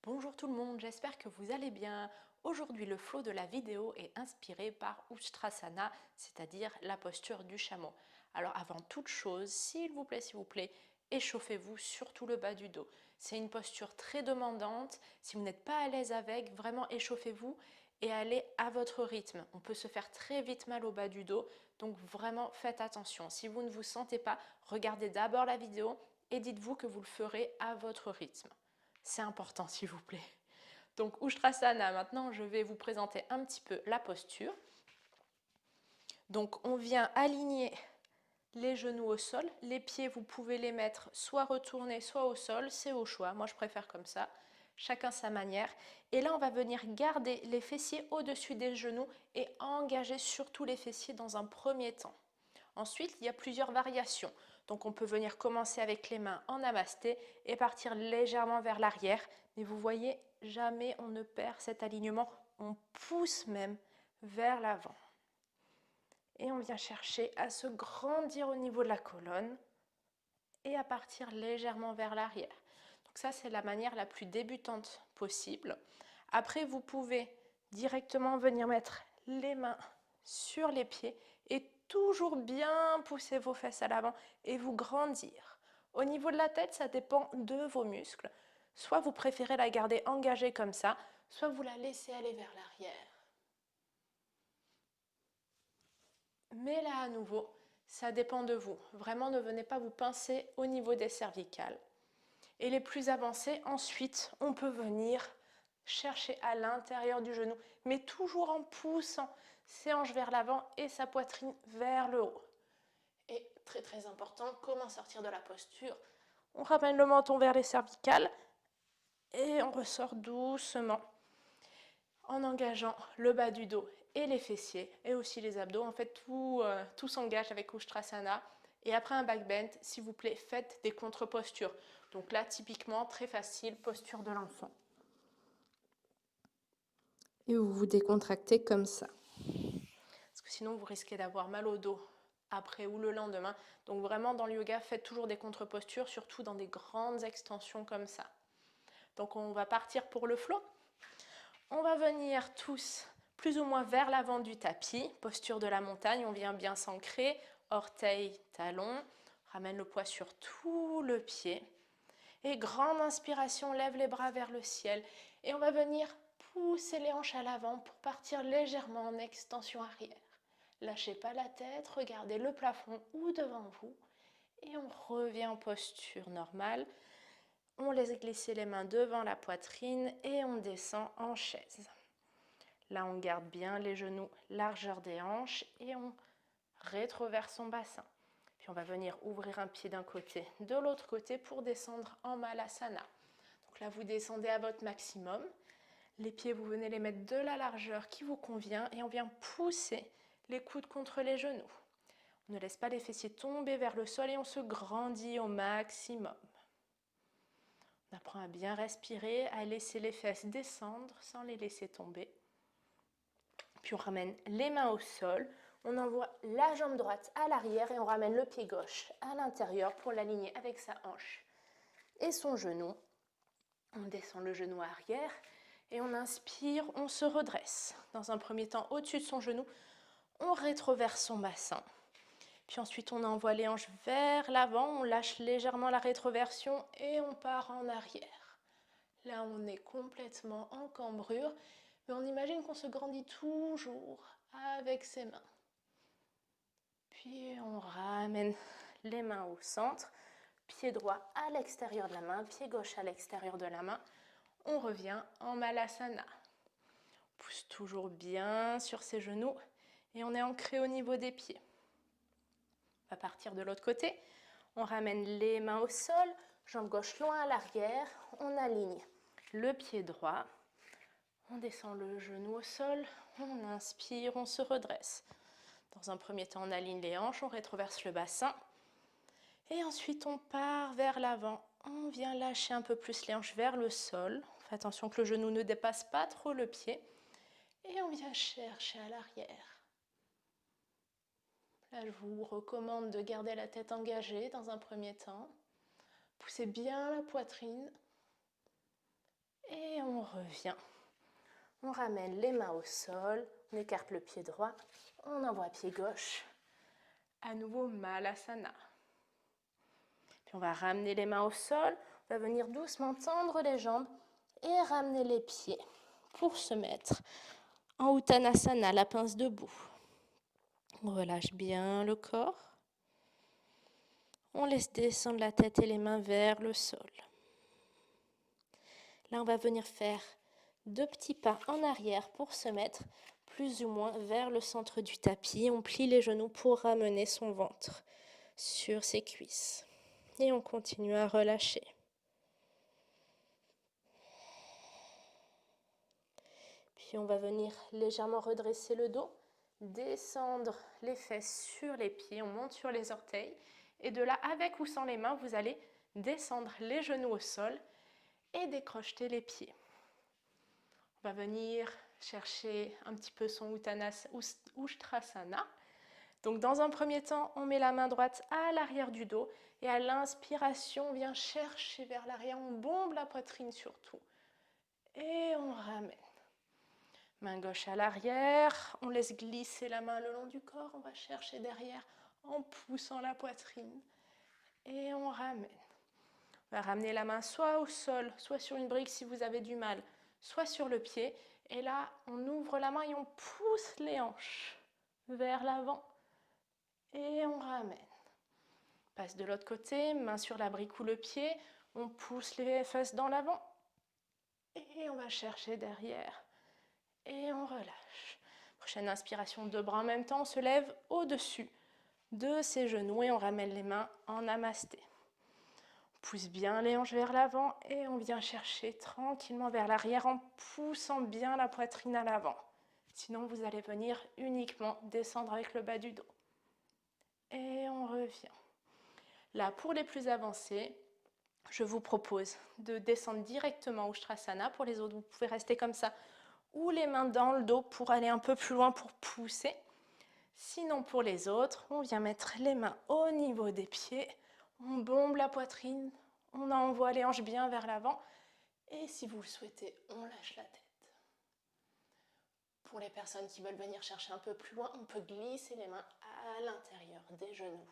Bonjour tout le monde, j'espère que vous allez bien. Aujourd'hui, le flow de la vidéo est inspiré par Ustrasana, c'est-à-dire la posture du chameau. Alors avant toute chose, s'il vous plaît, échauffez-vous surtout le bas du dos. C'est une posture très demandante. Si vous n'êtes pas à l'aise avec, vraiment échauffez-vous et allez à votre rythme. On peut se faire très vite mal au bas du dos, donc vraiment faites attention. Si vous ne vous sentez pas, regardez d'abord la vidéo et dites-vous que vous le ferez à votre rythme. C'est important, s'il vous plaît. Donc, Ustrasana, maintenant, je vais vous présenter un petit peu la posture. Donc, on vient aligner les genoux au sol. Les pieds, vous pouvez les mettre soit retournés, soit au sol. C'est au choix. Moi, je préfère comme ça. Chacun sa manière. Et là, on va venir garder les fessiers au-dessus des genoux et engager surtout les fessiers dans un premier temps. Ensuite, il y a plusieurs variations. Donc on peut venir commencer avec les mains en namasté et partir légèrement vers l'arrière. Mais vous voyez, jamais on ne perd cet alignement. On pousse même vers l'avant. Et on vient chercher à se grandir au niveau de la colonne et à partir légèrement vers l'arrière. Donc ça, c'est la manière la plus débutante possible. Après, vous pouvez directement venir mettre les mains sur les pieds et toujours bien pousser vos fesses à l'avant et vous grandir. Au niveau de la tête, ça dépend de vos muscles. Soit vous préférez la garder engagée comme ça, soit vous la laissez aller vers l'arrière. Mais là, à nouveau, ça dépend de vous. Vraiment, ne venez pas vous pincer au niveau des cervicales. Et les plus avancés, ensuite, on peut venir chercher à l'intérieur du genou, mais toujours en poussant ses hanches vers l'avant et sa poitrine vers le haut. Et très important, comment sortir de la posture? On ramène le menton vers les cervicales et on ressort doucement en engageant le bas du dos et les fessiers et aussi les abdos. En fait, tout s'engage avec Ustrasana. Et après un back bend, s'il vous plaît, faites des contre-postures. Donc là, typiquement, très facile, posture de l'enfant. Et vous vous décontractez comme ça. Parce que sinon, vous risquez d'avoir mal au dos après ou le lendemain. Donc vraiment, dans le yoga, faites toujours des contre-postures, surtout dans des grandes extensions comme ça. Donc on va partir pour le flow. On va venir tous plus ou moins vers l'avant du tapis, posture de la montagne, on vient bien s'ancrer, orteils, talons, ramène le poids sur tout le pied. Et grande inspiration, lève les bras vers le ciel et on va venir pousser les hanches à l'avant pour partir légèrement en extension arrière. Lâchez pas la tête, regardez le plafond ou devant vous et on revient en posture normale. On laisse glisser les mains devant la poitrine et on descend en chaise. Là, on garde bien les genoux, largeur des hanches et on rétroverse son bassin. Puis on va venir ouvrir un pied d'un côté, de l'autre côté pour descendre en Malasana. Donc là, vous descendez à votre maximum. Les pieds, vous venez les mettre de la largeur qui vous convient et on vient pousser les coudes contre les genoux. On ne laisse pas les fessiers tomber vers le sol et on se grandit au maximum. On apprend à bien respirer, à laisser les fesses descendre sans les laisser tomber. Puis on ramène les mains au sol, on envoie la jambe droite à l'arrière et on ramène le pied gauche à l'intérieur pour l'aligner avec sa hanche et son genou. On descend le genou arrière et on inspire, on se redresse. Dans un premier temps, au-dessus de son genou, on rétroverse son bassin. Puis ensuite, on envoie les hanches vers l'avant, on lâche légèrement la rétroversion et on part en arrière. Là, on est complètement en cambrure, mais on imagine qu'on se grandit toujours avec ses mains. Puis on ramène les mains au centre, pied droit à l'extérieur de la main, pied gauche à l'extérieur de la main. On revient en Malasana. On pousse toujours bien sur ses genoux et on est ancré au niveau des pieds. On va partir de l'autre côté. On ramène les mains au sol, jambe gauche loin à l'arrière. On aligne le pied droit. On descend le genou au sol. On inspire, on se redresse. Dans un premier temps, on aligne les hanches, on rétroverse le bassin. Et ensuite, on part vers l'avant. On vient lâcher un peu plus les hanches vers le sol. On fait attention que le genou ne dépasse pas trop le pied. Et on vient chercher à l'arrière. Là, je vous recommande de garder la tête engagée dans un premier temps. Poussez bien la poitrine. Et on revient. On ramène les mains au sol, on écarte le pied droit, on envoie pied gauche. À nouveau, Malasana. Puis on va ramener les mains au sol, on va venir doucement tendre les jambes et ramener les pieds pour se mettre en Uttanasana, la pince debout. On relâche bien le corps. On laisse descendre la tête et les mains vers le sol. Là, on va venir faire 2 petits pas en arrière pour se mettre plus ou moins vers le centre du tapis. On plie les genoux pour ramener son ventre sur ses cuisses. Et on continue à relâcher. Puis on va venir légèrement redresser le dos, descendre les fesses sur les pieds, on monte sur les orteils. Et de là, avec ou sans les mains, vous allez descendre les genoux au sol et décrocheter les pieds. On va venir chercher un petit peu son Ustrasana. Donc dans un premier temps, on met la main droite à l'arrière du dos et à l'inspiration, on vient chercher vers l'arrière, on bombe la poitrine surtout. Et on ramène. Main gauche à l'arrière, on laisse glisser la main le long du corps, on va chercher derrière en poussant la poitrine. Et on ramène. On va ramener la main soit au sol, soit sur une brique si vous avez du mal, soit sur le pied. Et là, on ouvre la main et on pousse les hanches vers l'avant. Et on ramène. Passe de l'autre côté, main sur la brique ou le pied. On pousse les fesses dans l'avant. Et on va chercher derrière. Et on relâche. Prochaine inspiration, 2 bras en même temps. On se lève au-dessus de ses genoux et on ramène les mains en namasté. On pousse bien les hanches vers l'avant et on vient chercher tranquillement vers l'arrière en poussant bien la poitrine à l'avant. Sinon, vous allez venir uniquement descendre avec le bas du dos. Et on revient. Là, pour les plus avancés, je vous propose de descendre directement au Ustrasana. Pour les autres, vous pouvez rester comme ça ou les mains dans le dos pour aller un peu plus loin pour pousser. Sinon, pour les autres, on vient mettre les mains au niveau des pieds, on bombe la poitrine, on envoie les hanches bien vers l'avant et si vous le souhaitez, on lâche la tête. Pour les personnes qui veulent venir chercher un peu plus loin, on peut glisser les mains à l'intérieur des genoux,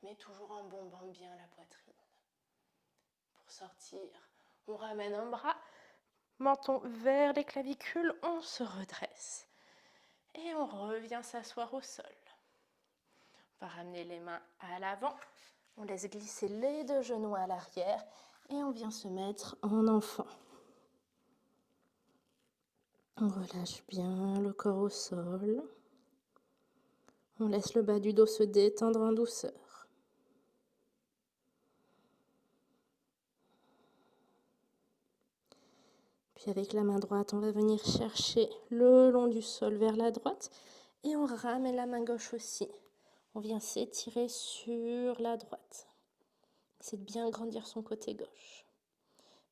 mais toujours en bombant bien la poitrine. Pour sortir, on ramène un bras, menton vers les clavicules, on se redresse. Et on revient s'asseoir au sol. On va ramener les mains à l'avant. On laisse glisser les 2 genoux à l'arrière. Et on vient se mettre en enfant. On relâche bien le corps au sol. On laisse le bas du dos se détendre en douceur. Puis avec la main droite, on va venir chercher le long du sol vers la droite. Et on ramène la main gauche aussi. On vient s'étirer sur la droite. C'est de bien grandir son côté gauche.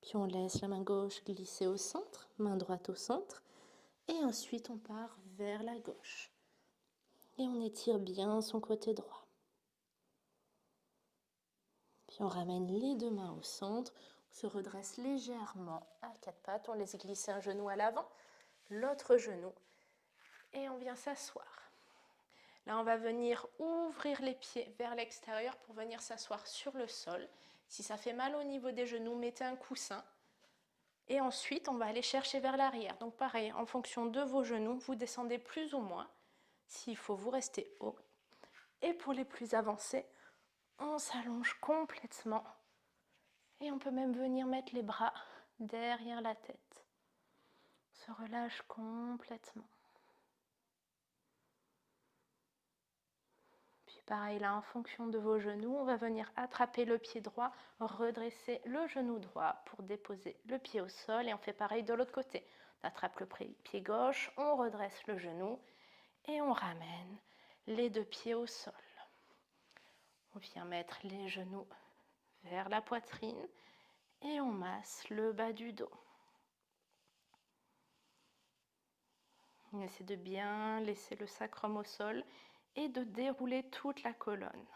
Puis on laisse la main gauche glisser au centre, main droite au centre. Et ensuite, on part vers la gauche. Et on étire bien son côté droit. Puis on ramène les 2 mains au centre. On se redresse légèrement à 4 pattes. On laisse glisser un genou à l'avant, l'autre genou. Et on vient s'asseoir. Là, on va venir ouvrir les pieds vers l'extérieur pour venir s'asseoir sur le sol. Si ça fait mal au niveau des genoux, mettez un coussin. Et ensuite, on va aller chercher vers l'arrière. Donc pareil, en fonction de vos genoux, vous descendez plus ou moins. S'il faut, vous restez haut. Et pour les plus avancés, on s'allonge complètement. Et on peut même venir mettre les bras derrière la tête. On se relâche complètement. Puis pareil, là, en fonction de vos genoux, on va venir attraper le pied droit, redresser le genou droit pour déposer le pied au sol. Et on fait pareil de l'autre côté. On attrape le pied gauche, on redresse le genou et on ramène les 2 pieds au sol. On vient mettre les genoux vers la poitrine et on masse le bas du dos. On essaie de bien laisser le sacrum au sol et de dérouler toute la colonne,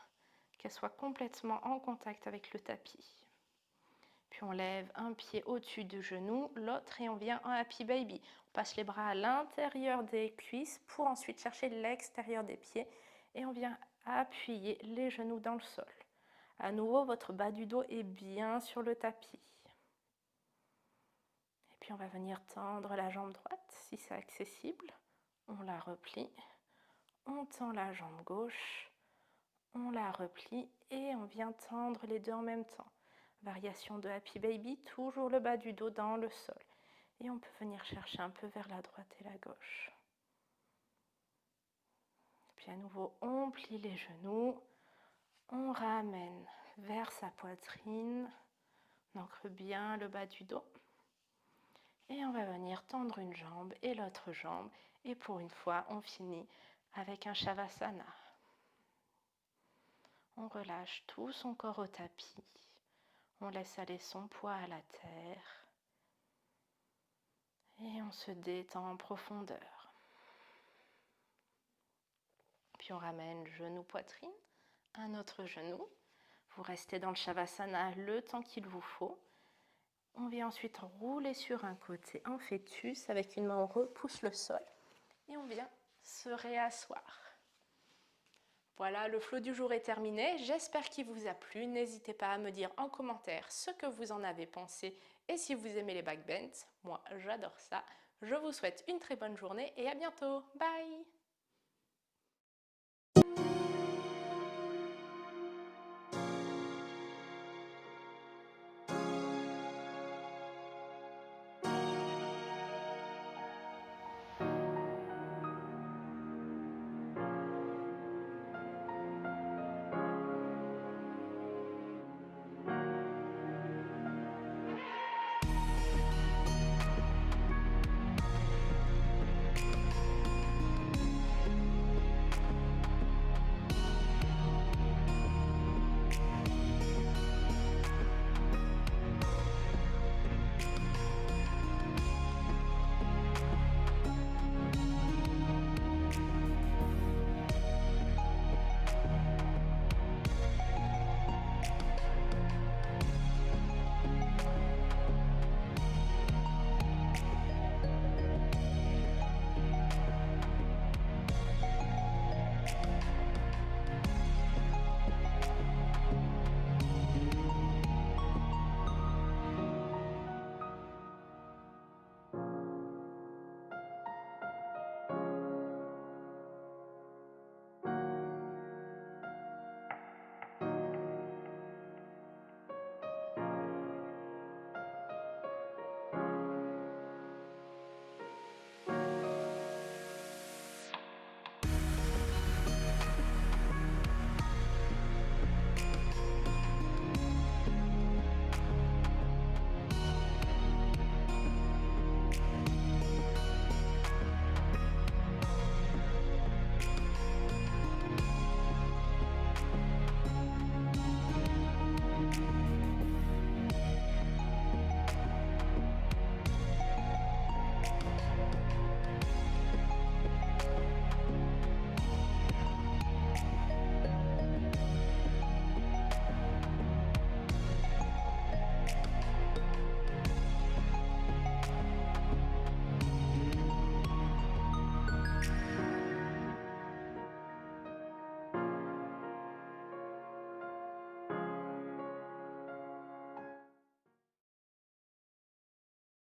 qu'elle soit complètement en contact avec le tapis. Puis on lève un pied au-dessus du genou, l'autre et on vient en Happy Baby. On passe les bras à l'intérieur des cuisses pour ensuite chercher l'extérieur des pieds et on vient appuyer les genoux dans le sol. À nouveau, votre bas du dos est bien sur le tapis. Et puis on va venir tendre la jambe droite si c'est accessible. On la replie, on tend la jambe gauche, on la replie et on vient tendre les deux en même temps. Variation de Happy Baby, toujours le bas du dos dans le sol. Et on peut venir chercher un peu vers la droite et la gauche. Puis à nouveau, on plie les genoux, on ramène vers sa poitrine, on ancre bien le bas du dos. Et on va venir tendre une jambe et l'autre jambe. Et pour une fois, on finit avec un Shavasana. On relâche tout son corps au tapis. On laisse aller son poids à la terre. Et on se détend en profondeur. Puis on ramène genou-poitrine, un autre genou. Vous restez dans le Shavasana le temps qu'il vous faut. On vient ensuite rouler sur un côté en fœtus. Avec une main, on repousse le sol. Et on vient se réasseoir. Voilà, le flow du jour est terminé. J'espère qu'il vous a plu. N'hésitez pas à me dire en commentaire ce que vous en avez pensé et si vous aimez les backbends. Moi, j'adore ça. Je vous souhaite une très bonne journée et à bientôt. Bye!